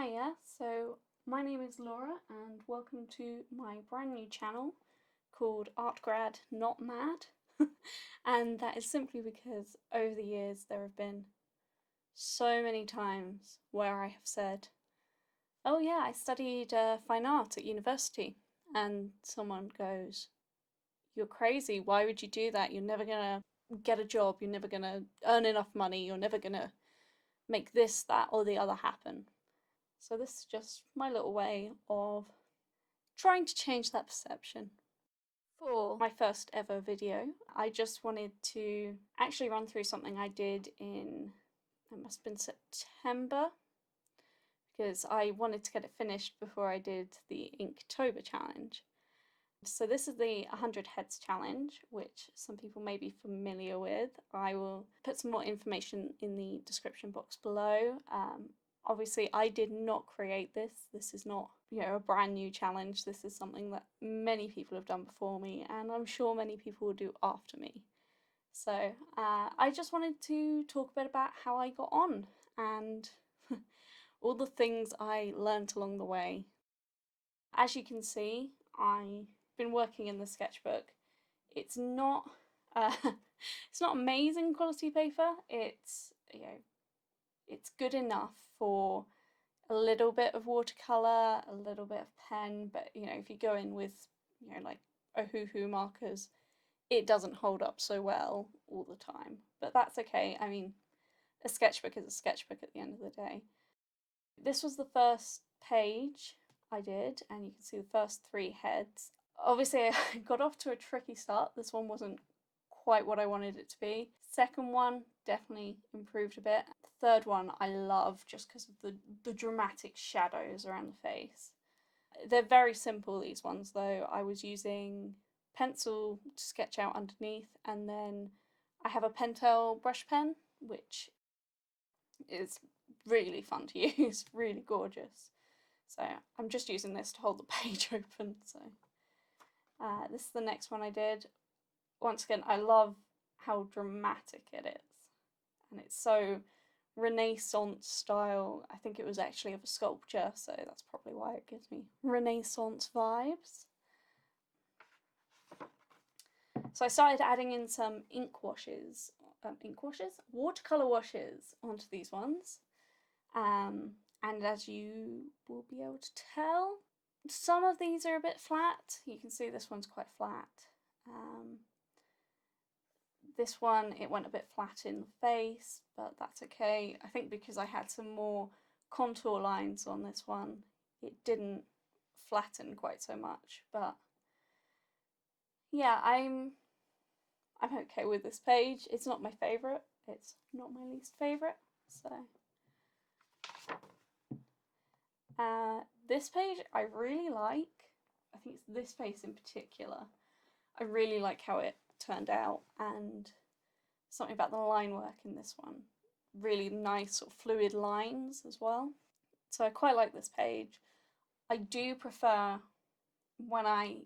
Hiya, so my name is Laura and welcome to my brand new channel called Art Grad Not Mad. And that is simply because over the years there have been so many times where I have said, oh yeah, I studied fine art at university, and someone goes, you're crazy, why would you do that? You're never gonna get a job, you're never gonna earn enough money, you're never gonna make this, that or the other happen. So this is just my little way of trying to change that perception. For my first ever video, I just wanted to actually run through something I did in, it must have been September, because I wanted to get it finished before I did the Inktober challenge. So this is the 100 Heads challenge, which some people may be familiar with. I will put some more information in the description box below. Obviously, I did not create this. This is not, a brand new challenge. This is something that many people have done before me, and I'm sure many people will do after me. So I just wanted to talk a bit about how I got on and all the things I learnt along the way. As you can see, I've been working in the sketchbook. It's not it's not amazing quality paper. It's it's good enough for a little bit of watercolour, a little bit of pen, but if you go in with like Ohuhu markers, it doesn't hold up so well all the time. But that's okay. I mean, a sketchbook is a sketchbook at the end of the day. This was the first page I did, and you can see the first 3 heads. Obviously, I got off to a tricky start. This one wasn't quite what I wanted it to be. Second one definitely improved a bit. The third one I love just because of the dramatic shadows around the face. They're very simple, these ones, though. I was using pencil to sketch out underneath, and then I have a Pentel brush pen, which is really fun to use, really gorgeous. So I'm just using this to hold the page open. So this is the next one I did. Once again, I love how dramatic it is, and it's so Renaissance style. I think it was actually of a sculpture, so that's probably why it gives me Renaissance vibes. So I started adding in some watercolour washes onto these ones, and as you will be able to tell, some of these are a bit flat. You can see this one's quite flat. This one, it went a bit flat in the face, but that's okay. I think because I had some more contour lines on this one, it didn't flatten quite so much. But yeah, I'm okay with this page. It's not my favourite. It's not my least favourite. So this page I really like. I think it's this face in particular. I really like how it turned out, and something about the line work in this one. Really nice sort of fluid lines as well. So I quite like this page. I do prefer when I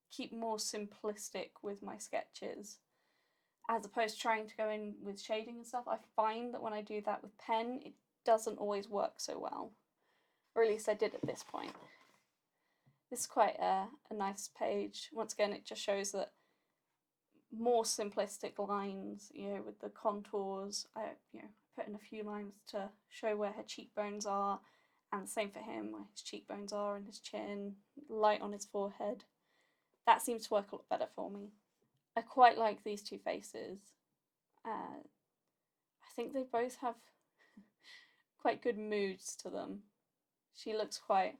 keep more simplistic with my sketches, as opposed to trying to go in with shading and stuff. I find that when I do that with pen, it doesn't always work so well. Or at least I did at this point. This is quite a nice page. Once again, it just shows that more simplistic lines, with the contours. I, put in a few lines to show where her cheekbones are, and same for him, where his cheekbones are and his chin, light on his forehead. That seems to work a lot better for me. I quite like these 2 faces. I think they both have quite good moods to them. She looks quite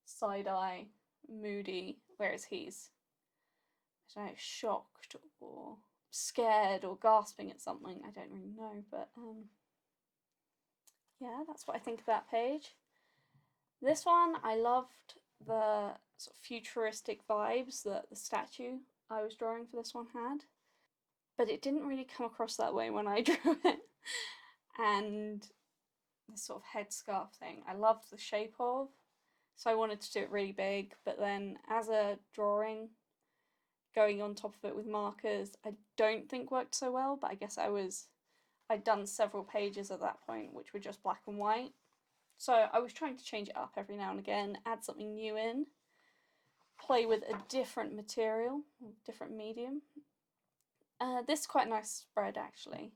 side-eye, moody, whereas he's, I don't know, shocked or scared or gasping at something. I don't really know, but yeah, that's what I think of that page. This one, I loved the sort of futuristic vibes that the statue I was drawing for this one had, but it didn't really come across that way when I drew it. And this sort of headscarf thing, I loved the shape of, so I wanted to do it really big, but then as a drawing, going on top of it with markers, I don't think worked so well, but I guess I'd done several pages at that point which were just black and white, So I was trying to change it up every now and again, add something new in, play with a different material, different medium. This is quite a nice spread actually.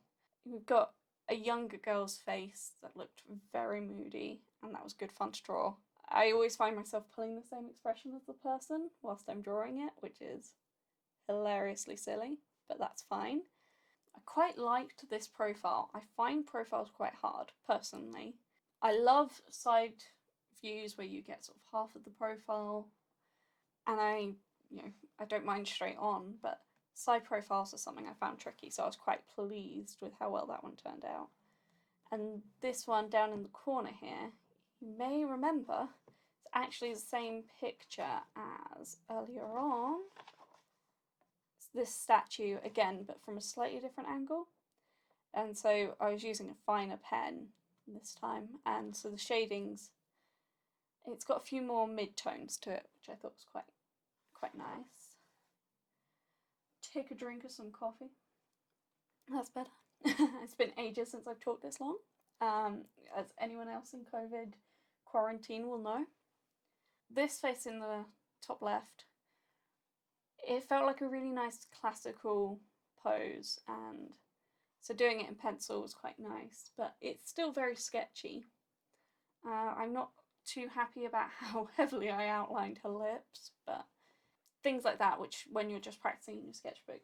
We've got a younger girl's face that looked very moody, and that was good fun to draw. I always find myself pulling the same expression as the person whilst I'm drawing it, which is hilariously silly, but that's fine. I quite liked this profile. I find profiles quite hard, personally. I love side views where you get sort of half of the profile, and I don't mind straight on, but side profiles are something I found tricky, so I was quite pleased with how well that one turned out. And this one down in the corner here, you may remember, it's actually the same picture as earlier on. It's this statue again, but from a slightly different angle. And so I was using a finer pen this time, and so the shadings, it's got a few more mid-tones to it, which I thought was quite nice. Take a drink of some coffee. That's better. It's been ages since I've talked this long. As anyone else in COVID quarantine will know. This face in the top left, it felt like a really nice classical pose, and so doing it in pencil was quite nice, but it's still very sketchy. I'm not too happy about how heavily I outlined her lips, but things like that, which when you're just practicing in your sketchbook,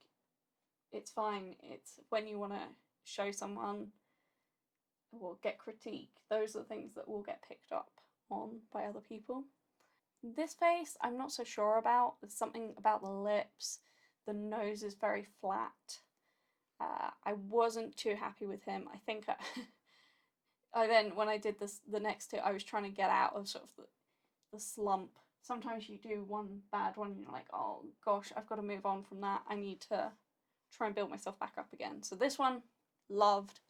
it's fine. It's when you want to show someone or get critique, those are the things that will get picked up on by other people. This face, I'm not so sure about. There's something about the lips. The nose is very flat. I wasn't too happy with him. I think I then, when I did the next two, I was trying to get out of sort of the slump. Sometimes you do one bad one and you're like, oh gosh, I've got to move on from that. I need to try and build myself back up again. So this one, loved.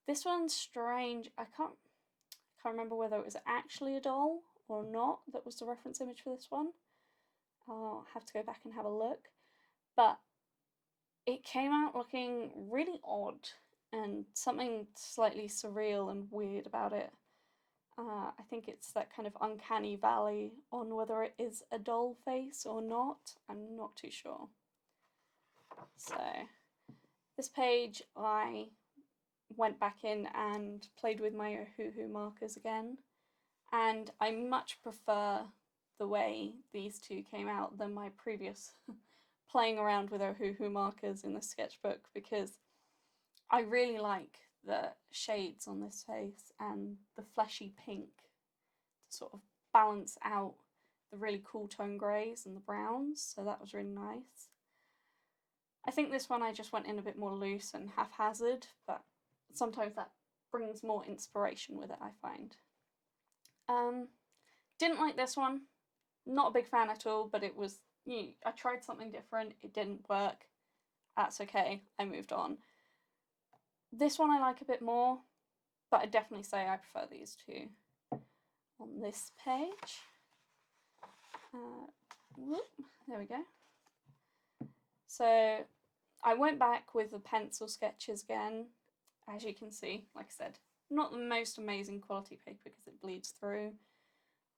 This one's strange. I can't remember whether it was actually a doll or not that was the reference image for this one. I'll have to go back and have a look. But it came out looking really odd and something slightly surreal and weird about it. I think it's that kind of uncanny valley on whether it is a doll face or not. I'm not too sure. So this page, I went back in and played with my Ohuhu markers again, and I much prefer the way these two came out than my previous playing around with Ohuhu markers in the sketchbook, because I really like the shades on this face and the fleshy pink to sort of balance out the really cool tone greys and the browns, so that was really nice. I think this one I just went in a bit more loose and haphazard, but sometimes that brings more inspiration with it, I find. Didn't like this one. Not a big fan at all, but it was, I tried something different, it didn't work. That's okay, I moved on. This one I like a bit more, but I'd definitely say I prefer these two. On this page, there we go. So I went back with the pencil sketches again. As you can see, like I said, not the most amazing quality paper because it bleeds through,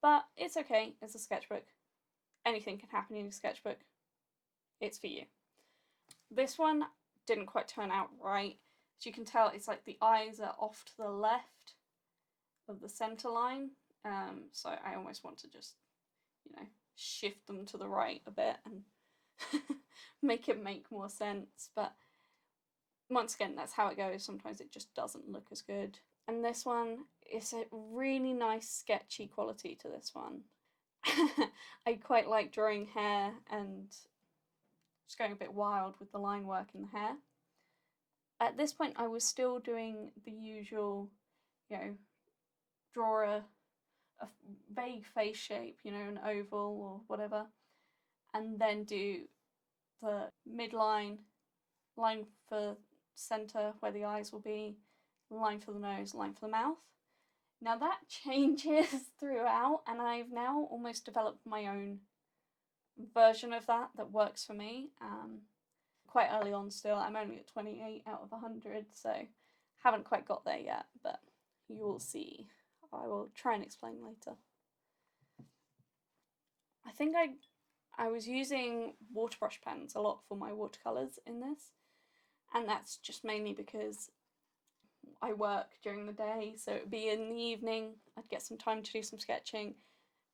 but it's okay, it's a sketchbook. Anything can happen in a sketchbook. It's for you. This one didn't quite turn out right. As you can tell, it's like the eyes are off to the left of the centre line, so I almost want to just, shift them to the right a bit and make it make more sense, but once again, that's how it goes. Sometimes it just doesn't look as good. And this one is a really nice sketchy quality to this one. I quite like drawing hair and just going a bit wild with the line work in the hair. At this point I was still doing the usual, draw a vague face shape, an oval or whatever, and then do the midline, line for centre where the eyes will be, line for the nose, line for the mouth. Now that changes throughout, and I've now almost developed my own version of that works for me. Quite early on still, I'm only at 28 out of 100, so haven't quite got there yet, but you will see I will try and explain later. I think I was using Waterbrush pens a lot for my watercolours in this, and that's just mainly because I work during the day, so it would be in the evening, I'd get some time to do some sketching,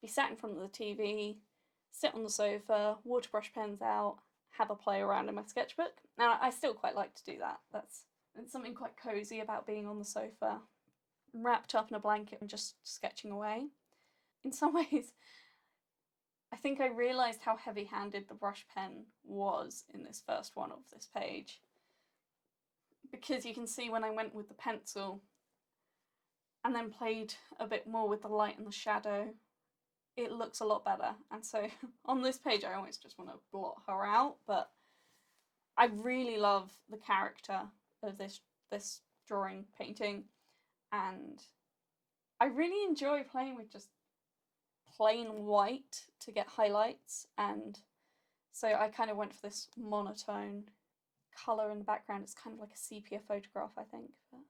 be sat in front of the TV, sit on the sofa, Waterbrush pens out, have a play around in my sketchbook. Now, I still quite like to do that. It's something quite cosy about being on the sofa, wrapped up in a blanket and just sketching away. In some ways, I think I realised how heavy-handed the brush pen was in this first one of this page, because you can see when I went with the pencil and then played a bit more with the light and the shadow, it looks a lot better. And so on this page I almost just want to blot her out, but I really love the character of this drawing painting, and I really enjoy playing with just plain white to get highlights, and so I kind of went for this monotone colour in the background. It's kind of like a sepia photograph, I think, but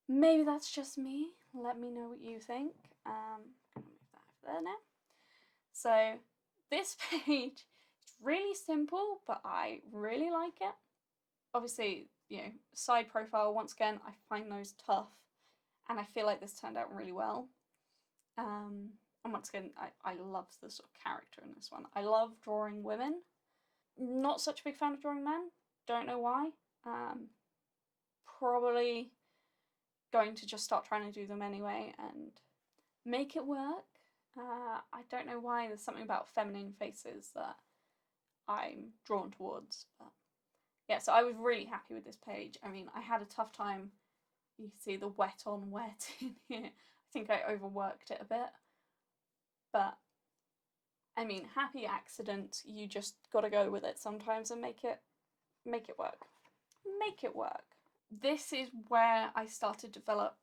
maybe that's just me. Let me know what you think. I'm gonna move that over there now. So this page is really simple, but I really like it. Obviously, you know, side profile, once again, I find those tough, and I feel like this turned out really well. And once again, I love the sort of character in this one. I love drawing women. Not such a big fan of drawing men. Don't know why. Probably going to just start trying to do them anyway and make it work. I don't know why. There's something about feminine faces that I'm drawn towards. But yeah, so I was really happy with this page. I mean, I had a tough time. You can see the wet on wet in here. I think I overworked it a bit. But I mean, happy accident. You just gotta go with it sometimes and make it work. Make it work. This is where I started to develop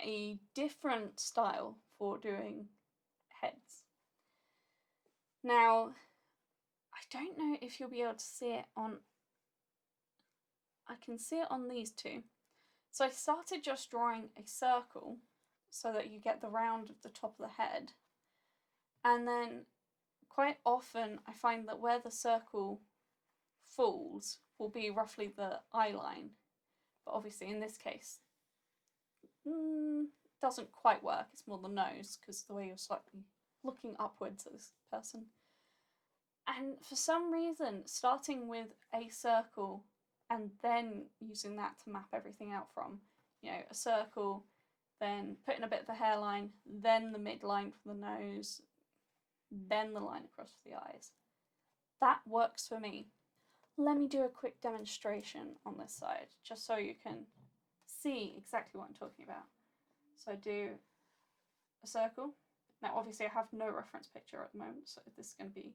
a different style for doing heads. Now, I don't know if you'll be able to see it on... I can see it on these two. So I started just drawing a circle so that you get the round of the top of the head. And then quite often I find that where the circle falls will be roughly the eye line. But obviously in this case, doesn't quite work. It's more the nose, because the way you're slightly looking upwards at this person. And for some reason, starting with a circle and then using that to map everything out from, you know, a circle, then putting a bit of the hairline, then the midline for the nose, then the line across the eyes. That works for me. Let me do a quick demonstration on this side, just so you can see exactly what I'm talking about. So I do a circle. Now obviously I have no reference picture at the moment, so this is going to be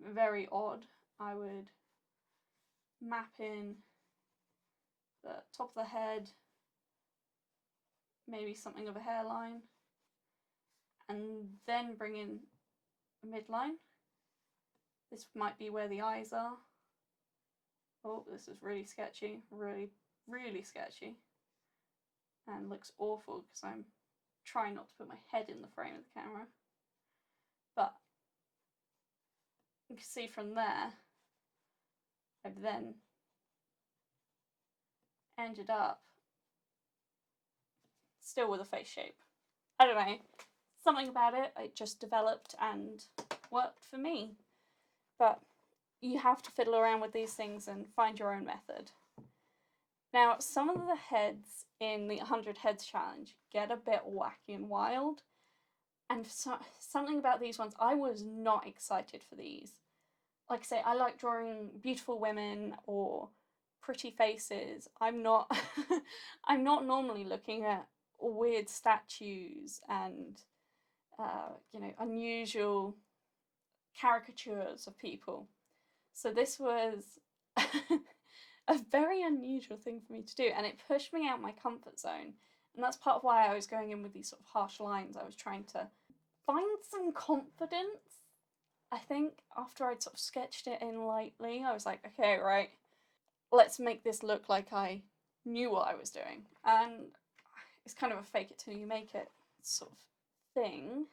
very odd. I would map in the top of the head, maybe something of a hairline, and then bring in a midline. This might be where the eyes are. Oh, this is really sketchy, really sketchy, and looks awful because I'm trying not to put my head in the frame of the camera. But you can see from there, I've then ended up still with a face shape. I don't know, something about it just developed and worked for me. But you have to fiddle around with these things and find your own method. Now, some of the heads in the 100 Heads Challenge get a bit wacky and wild, and something about these ones, I was not excited for these. Like I say, I like drawing beautiful women or pretty faces. I'm not I'm not normally looking at weird statues and you know, unusual caricatures of people. So this was a very unusual thing for me to do, and it pushed me out my comfort zone. And that's part of why I was going in with these sort of harsh lines. I was trying to find some confidence. I think after I'd sort of sketched it in lightly, I was like, okay, right, let's make this look like I knew what I was doing. And it's kind of a fake it till you make it sort of thing,